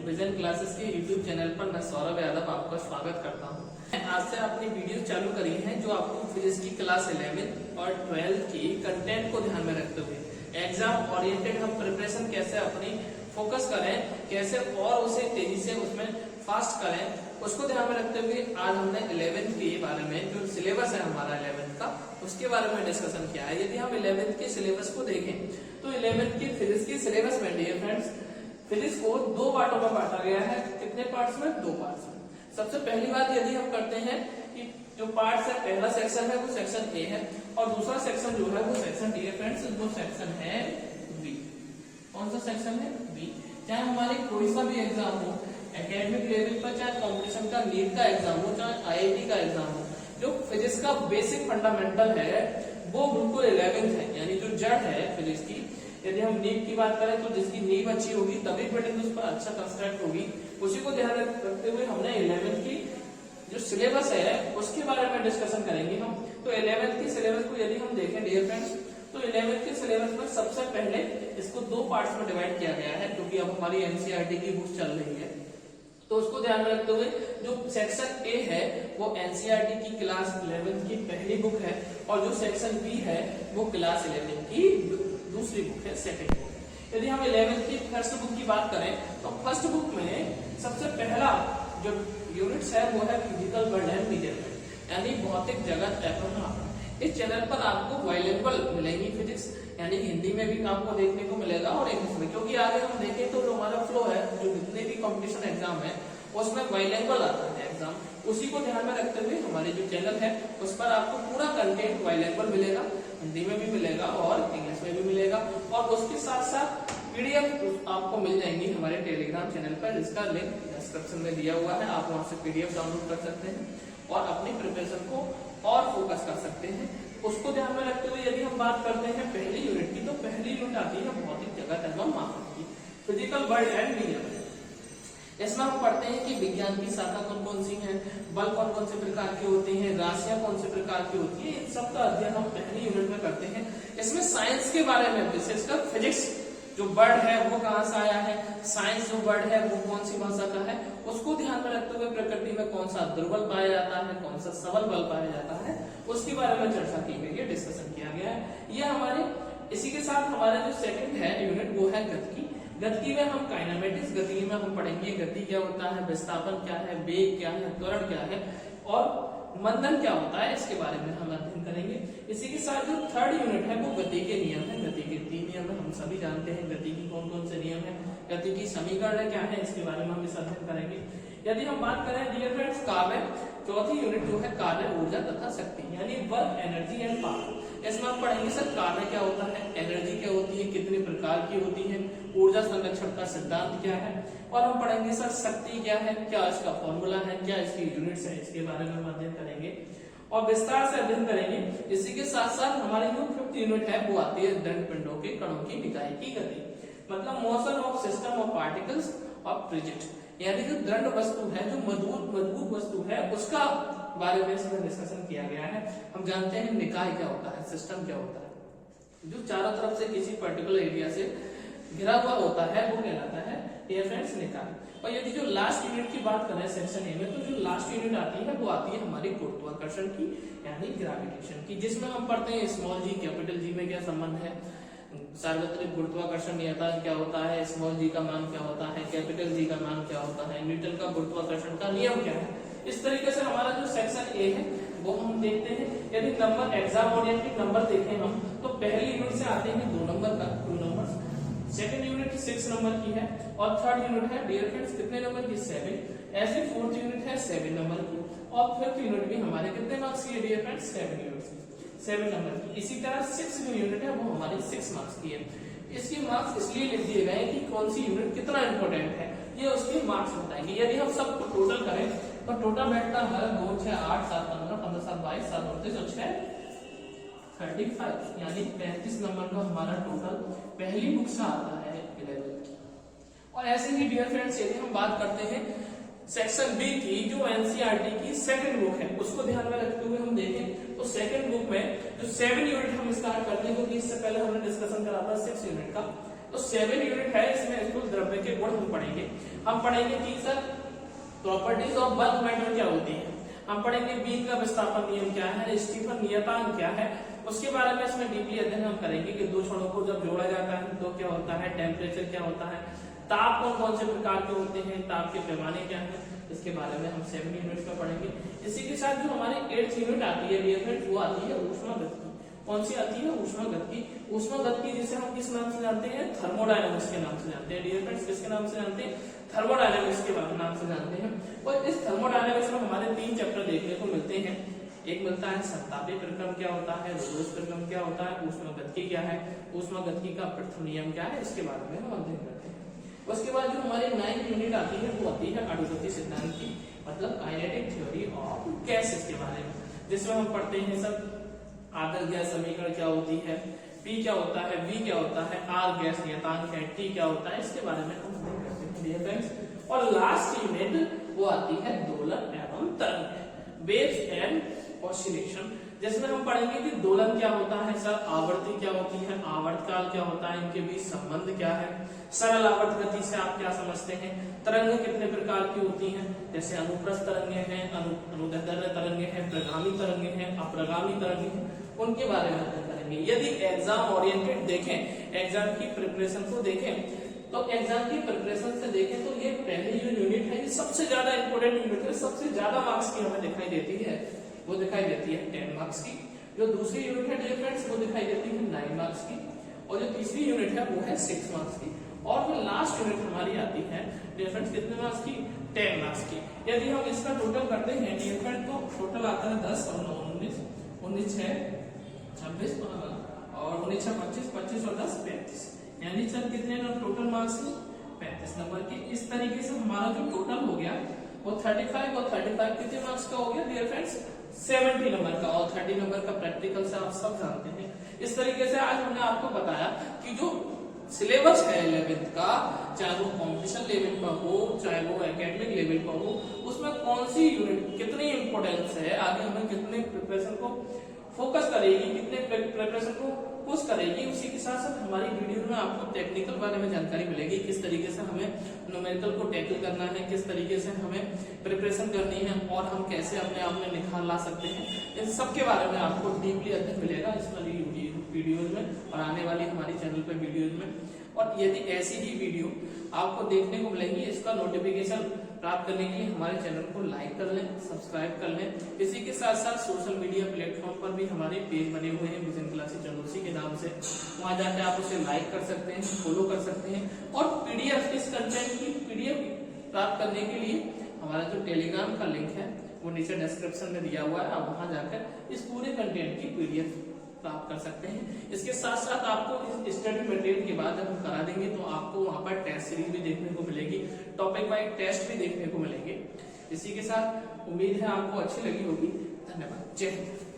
Vision classes के YouTube channel पर मैं सौरभ यादव आपका स्वागत करता हूं। आज से अपनी वीडियो चालू करी है जो आपको फिजिक्स की क्लास 11 और 12 की कंटेंट को ध्यान में रखते हुए एग्जाम ओरिएंटेड हम प्रिपरेशन कैसे अपनी फोकस करें, कैसे और उसे तेजी से उसमें फास्ट करें, उसको ध्यान में रखते हुए आज हमने 11th के बारे में जो सिलेबस है हमारा 11th का उसके बारे में डिस्कशन किया है। यदि हम 11th के सिलेबस को देखें तो 11th की फिजिक्स की सिलेबस में डियर फ्रेंड्स फिजिक्स को दो पार्टों में बांटा गया है। कितने पार्ट्स में? दो पार्ट्स में। सबसे पहली बात यदि हम करते हैं कि जो पार्ट्स है, पहला सेक्शन है वो सेक्शन ए है और दूसरा सेक्शन जो है वो सेक्शन डी है फ्रेंड्स। वो सेक्शन है बी। कौन सा सेक्शन है? बी। चाहे हमारे कोई सा भी एग्जाम हो, एकेडमिक लेवल पर, चाहे कॉम्पिटिशन का नीट का एग्जाम हो, चाहे आईआईटी का एग्जाम हो, जो फिजिक्स का बेसिक फंडामेंटल है वो बिल्कुल 11th है, यानी जो जड़ है फिजिक्स की। यदि हम नींव की बात करें तो जिसकी नींव अच्छी होगी तभी बिल्डिंग उस पर अच्छा कंस्ट्रक्ट होगी। उसी को ध्यान रखते हुए हमने 11th की जो सिलेबस है उसके बारे में डिस्कशन करेंगे हम। तो 11th की सिलेबस को यदि हम देखें डियर फ्रेंड्स तो 11th के सिलेबस में सबसे पहले इसको दो पार्ट्स में डिवाइड किया गया है क्योंकि अब हमारी एनसीईआरटी की बुक चल रही है। तो उसको ध्यान में रखते हुए जो सेक्शन ए है वो एनसीईआरटी की क्लास 11 की पहली बुक है और जो सेक्शन बी है वो क्लास 11 की दूसरी बुक है, सेकंड बुक। यदि हम 11th की फर्स्ट बुक की बात करें तो फर्स्ट बुक में सबसे पहला जो यूनिट्स है वो है फिजिकल वर्ल्ड एंड मेजरमेंट, यानी भौतिक जगत एवं माप। इस चैनल पर आपको बाइलिंगुअल मिलेंगी फिजिक्स, यानी हिंदी में भी आपको देखने को मिलेगा और इंग्लिश में, क्योंकि आगे हम देखें तो जो हमारा फ्लो है जो जितने भी कंपटीशन एग्जाम है उसमें बाइलिंगुअल आता है एग्जाम। उसी को ध्यान में रखते हुए हमारे जो चैनल है उस पर आपको पूरा कंटेंट बाइलिंगुअल मिलेगा, हिंदी में भी मिलेगा और इंग्लिश में भी मिलेगा। और उसके साथ साथ पीडीएफ आपको मिल जाएंगी हमारे टेलीग्राम चैनल पर, जिसका लिंक डिस्क्रिप्शन में दिया हुआ है। आप वहां से पीडीएफ डाउनलोड कर सकते हैं और अपनी प्रिपरेशन को और फोकस कर सकते हैं। उसको ध्यान में रखते हुए यदि हम बात करते हैं पहली यूनिट की तो पहली यूनिट आती है भौतिक जगत एवं माप की, फिजिकल वर्ल्ड एंड मेजरमेंट। इसमें हम पढ़ते हैं कि विज्ञान की शाखा कौन कौन सी है, बल कौन कौन से प्रकार के होते हैं, राशियां कौन से प्रकार की होती है, इन सब का अध्ययन हम पहली यूनिट में करते हैं। इसमें साइंस के बारे में विशेषकर फिजिक्स जो वर्ड है वो कहाँ से आया है, साइंस जो वर्ड है वो कौन सी भाषा का है, उसको ध्यान में रखते हुए प्रकृति में कौन सा दुर्बल पाया जाता है, कौन सा सबल बल पाया जाता है, उसके बारे में चर्चा की गई है, डिस्कशन किया गया है। ये हमारे इसी के साथ हमारा जो सेकंड है यूनिट वो है गतिकी। गति में हम काइनेमेटिक्स, गति में हम पढ़ेंगे गति क्या होता है, विस्थापन क्या है, वेग क्या है, त्वरण क्या है और मंदन क्या होता है, इसके बारे में हम अध्ययन करेंगे। इसी के साथ जो थर्ड यूनिट है वो गति के नियम है। गति के 3 नियम है, हम सभी जानते हैं गति की कौन कौन से नियम है, गति की समीकरण क्या है, इसके बारे में हम इस अध्ययन करेंगे। यदि हम बात करें डियर फ्रेंड्स कार्य, चौथी यूनिट जो है कार्य, ऊर्जा तथा शक्ति, यानी वर्क, एनर्जी एंड पावर। इसमें हम पढ़ेंगे सर कार्य क्या होता है, एनर्जी क्या होती है, कितने प्रकार की होती है, ऊर्जा संरक्षण का सिद्धांत क्या है, और हम पढ़ेंगे सर शक्ति क्या है, क्या इसका फॉर्मूला है, क्या इसकी यूनिट्स है, इसके बारे में हम अध्ययन करेंगे और विस्तार से अध्ययन करेंगे। इसी के साथ साथ हमारी जो 5th यूनिट है वो आती है दंड पिंडों के कणों की निकाय की गति, मतलब motion of system of particles of rigid, यानी जो दंड वस्तु है, जो मजबूत वस्तु है, उसका बारे में इसमें डिस्कशन किया गया है। हम जानते हैं निकाय क्या होता है, सिस्टम क्या होता है, जो चारों तरफ से किसी पर्टिकुलर एरिया से घिरा हुआ होता है वो कहलाता है डियर फ्रेंड्स निकाय। और यदि जो लास्ट यूनिट की बात करें सेक्शन ए में तो जो लास्ट यूनिट आती है वो आती है हमारी गुरुत्वाकर्षण की, यानी ग्रेविटेशन की, जिसमें हम पढ़ते हैं स्मॉल जी कैपिटल जी में क्या संबंध है, सार्वत्रिक गुरुत्वाकर्षण नियतांक क्या होता है, स्मॉल जी का मान क्या होता है, कैपिटल जी का मान क्या होता है, न्यूटन का गुरुत्वाकर्षण का नियम क्या है। इस तरीके से हमारा जो सेक्शन ए है वो हम देखते हैं। यदि नंबर एग्जाम ओरिएंटेड नंबर देखें हम तो पहली यूनिट से आते हैं 2 नंबर का, 2 नंबर, सेकंड यूनिट 6 नंबर की है और थर्ड यूनिट है डियर फ्रेंड्स कितने नंबर की, 7। ऐसे 4th यूनिट है 7 नंबर की और 5th यूनिट भी हमारे कितने मार्क्स की है डियर फ्रेंड्स, 7 नंबर की। इसी तरह 6th जो यूनिट है वो हमारे 6 मार्क्स की है। इसके मार्क्स इसलिए लिख दिए गए कि कौन सी यूनिट कितना इंपॉर्टेंट है, ये उसके मार्क्स बताएंगे। यदि हम सबको टोटल करें तो टोटल बैठता है 2 6 8 7 15 15 7 22 7 29 और 6 35, यानी 35 नंबर का हमारा टोटल पहली बुक से आता है 11th। और ऐसे ही डियर फ्रेंड्स यदि हम बात करते हैं सेक्शन बी की जो एनसीईआरटी की सेकंड बुक है उसको ध्यान में रखते हुए हम देखें तो सेकंड बुक में जो 7 यूनिट हम स्टार्ट करते हैं, क्योंकि इससे पहले हमने डिस्कशन करा था 6 यूनिट का। तो 7 यूनिट है, इसमें स्थूल द्रव्य के गुण हम पढ़ेंगे। हम पढ़ेंगे कि sir properties of bulk metal क्या होती है, हम पढ़ेंगे बीम का विस्थापन नियम क्या है, स्टीफन नियतांक क्या है, उसके बारे में इसमें डीपली अध्ययन हम करेंगे कि दो छड़ों को जब जोड़ा जाता है तो क्या होता है, टेम्परेचर क्या होता है, ताप कौन कौन से प्रकार के होते हैं, ताप के पैमाने क्या हैं, इसके बारे में हम 7 यूनिट का पढ़ेंगे। इसी के साथ जो हमारी 8th यूनिट आती है डियर फ्रेंड्स, वो आती है ऊष्मागतिकी। कौन सी आती है, ऊष्मागतिकी। ऊष्मागतिकी जिसे हम किस नाम से जानते हैं, थर्मोडायनामिक्स के नाम से जानते हैं डियर फ्रेंड्स। किसके नाम से जानते हैं, थर्मोडायनामिक्स के नाम से जानते हैं। और इस थर्मोडायनामिक्स में हमारे 3 चैप्टर देखने को मिलते हैं। एक मिलता है समतापी प्रक्रम क्या होता है, रोडोस प्रक्रम क्या होता है, ऊष्मागतिकी क्या है, ऊष्मागतिकी का प्रथम नियम क्या है, इसके बारे में हम अध्ययन करते हैं। उसके बाद जो हमारी 9th यूनिट आती है वो आती है अणुगति सिद्धांत की, मतलब काइनेटिक थ्योरी ऑफ गैसेस के बारे में, जिसमें हम पढ़ते हैं सब आदर्श गैस समीकरण क्या होती है, P क्या होता है, V क्या होता है, R गैस नियतांक है, T क्या होता है, इसके बारे में हम अध्ययन करते हैं फ्रेंड्स। और लास्ट यूनिट वो आती है दोलन एवं तरंग, वेव्स एंड ऑसिलेशन, जिसमें हम पढ़ेंगे कि दोलन क्या होता है सर, आवर्ती क्या होती है, आवर्तकाल क्या होता है, इनके बीच संबंध क्या है, सरल आवर्त गति से आप क्या समझते हैं, तरंग कितने प्रकार की होती हैं, जैसे अनुप्रस्थ तरंगे हैं, अनुदैर्ध्य तरंगे हैं, प्रगामी तरंगे हैं, अप्रगामी तरंगे हैं, उनके बारे में अध्ययन करेंगे। यदि एग्जाम ओरिएंटेड देखें, एग्जाम की प्रिपरेशन को देखें, तो एग्जाम की प्रिपरेशन से देखें तो ये पहली जो यूनिट है ये सबसे ज्यादा इंपोर्टेंट यूनिट है, सबसे ज्यादा मार्क्स की हमें दिखाई देती है, वो दिखाई देती है 10 मार्क्स की। जो दूसरी यूनिट है डियर फ्रेंड्स वो दिखाई देती है 9 मार्क्स की, और जो तीसरी यूनिट है वो है 6 मार्क्स की, और जो लास्ट यूनिट हमारी आती है डियर फ्रेंड्स कितने मार्क्स की, 10 मार्क्स की। यदि हम इसका टोटल करते हैं डियर फ्रेंड्स तो टोटल आता है 10 और 9 19, 19 6 26 और 19 6 25, 25 और 10 35, यानी सर कितने टोटल मार्क्स 35 नंबर के। इस तरीके से हमारा जो टोटल हो गया वो 35 और 35 कितने मार्क्स का हो गया डियर फ्रेंड्स, 70 नंबर का, और 30 नंबर का प्रैक्टिकल से आप सब जानते हैं। इस तरीके से आज हमने आपको बताया कि जो सिलेबस है 11th का, चाहे वो कॉम्पिटिशन लेवल पर हो चाहे वो एकेडमिक लेवल पर हो, उसमें कौन सी यूनिट कितनी इंपोर्टेंस है, आगे हमें कितने प्रिपरेशन को फोकस करेगी, कितने प्रिपरेशन को पुश करेगी, उसी के साथ साथ हमारी वीडियो में आपको टेक्निकल बारे में जानकारी मिलेगी, किस तरीके से हमें न्यूमेरिकल को टैकल करना है, किस तरीके से हमें प्रिपरेशन करनी है, और हम कैसे अपने आप में निखार ला सकते हैं, इन सब के बारे में आपको डीपली अध्ययन मिलेगा इस वाली वीडियोज में और आने वाली हमारी चैनल पर वीडियोज में। और यदि ऐसी ही वीडियो आपको देखने को मिलेंगी, इसका नोटिफिकेशन प्राप्त करने के लिए हमारे चैनल को लाइक कर लें, सब्सक्राइब कर लें। इसी के साथ साथ सोशल मीडिया प्लेटफॉर्म पर भी हमारे पेज बने हुए हैं विजन क्लासेस चंदौसी के नाम से, वहां जाकर आप उसे लाइक कर सकते हैं, फॉलो कर सकते हैं, और पीडीएफ इस कंटेंट की पीडीएफ प्राप्त करने के लिए हमारा जो टेलीग्राम का लिंक है वो नीचे डिस्क्रिप्शन में दिया हुआ है, आप वहां जाकर इस पूरे कंटेंट की पीडीएफ प्राप्त कर सकते हैं। इसके साथ साथ आपको इस स्टडी मटेरियल के बाद जब हम करा देंगे तो आपको वहां पर टेस्ट सीरीज भी देखने को मिलेगी, टॉपिक वाइज टेस्ट भी देखने को मिलेंगे। इसी के साथ उम्मीद है आपको अच्छी लगी होगी। धन्यवाद, जय हिंद।